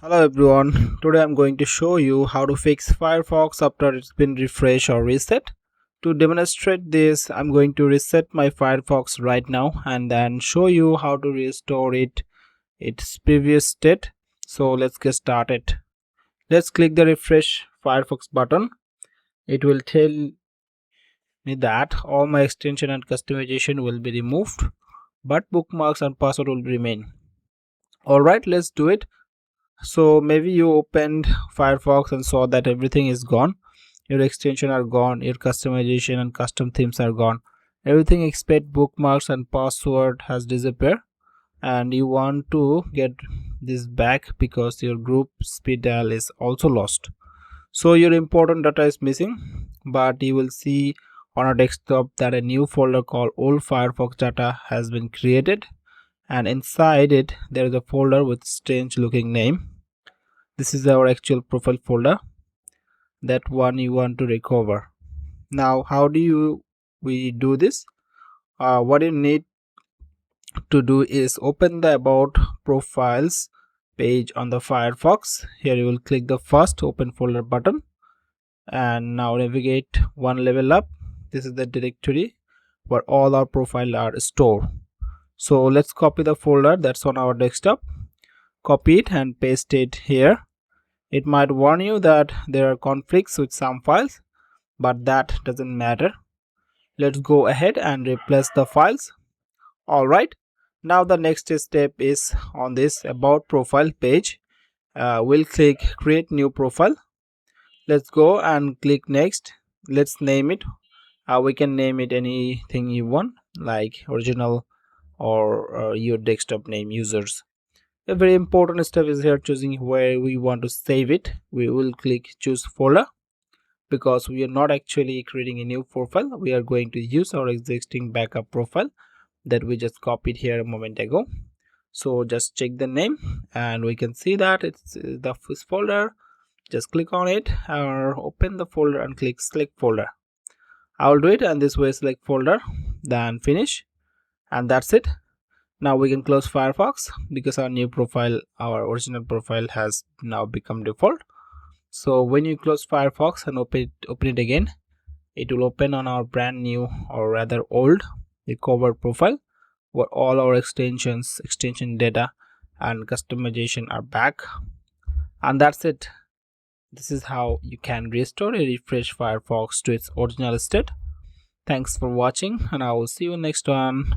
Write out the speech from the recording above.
Hello everyone, today I'm going to show you how to fix Firefox after it's been refreshed or reset. To demonstrate this, I'm going to reset my Firefox right now and then show you how to restore its previous state. So let's get started. Let's click the refresh Firefox button. It will tell me that all my extension and customization will be removed, but bookmarks and password will remain. Alright, let's do it. So maybe you opened Firefox and saw that everything is gone. Your extension are gone, your customization and custom themes are gone. Everything except bookmarks and password has disappeared, and you want to get this back because your group speed dial is also lost. So your important data is missing, but you will see on our desktop that a new folder called old Firefox data has been created, and inside it there is a folder with strange looking name. This is our actual profile folder, that one you want to recover. Now how do we do this? What you need to do is open the about profiles page on the Firefox. Here you will click the first open folder button and now navigate one level up. This is the directory where all our profiles are stored. So let's copy the folder that's on our desktop, copy it and paste it here. It might warn you that there are conflicts with some files, but that doesn't matter. Let's go ahead and replace the files. Alright, now the next step is on this about profile page. We'll click create new profile. Let's go and click next. Let's name it. We can name it anything you want, like original or your desktop name users. A very important step is here choosing where we want to save it. We will click choose folder because we are not actually creating a new profile. We are going to use our existing backup profile that we just copied here a moment ago. So just check the name and we can see that it's the first folder. Just click on it or open the folder and click select folder. I will do it and this way select folder, then finish, and that's it. Now we can close Firefox because our new profile, our original profile, has now become default. So when you close Firefox and open it again, it will open on our brand new, or rather old, recovered profile where all our extension data and customization are back. And that's it. This is how you can restore a refresh Firefox to its original state. Thanks for watching and I will see you next one.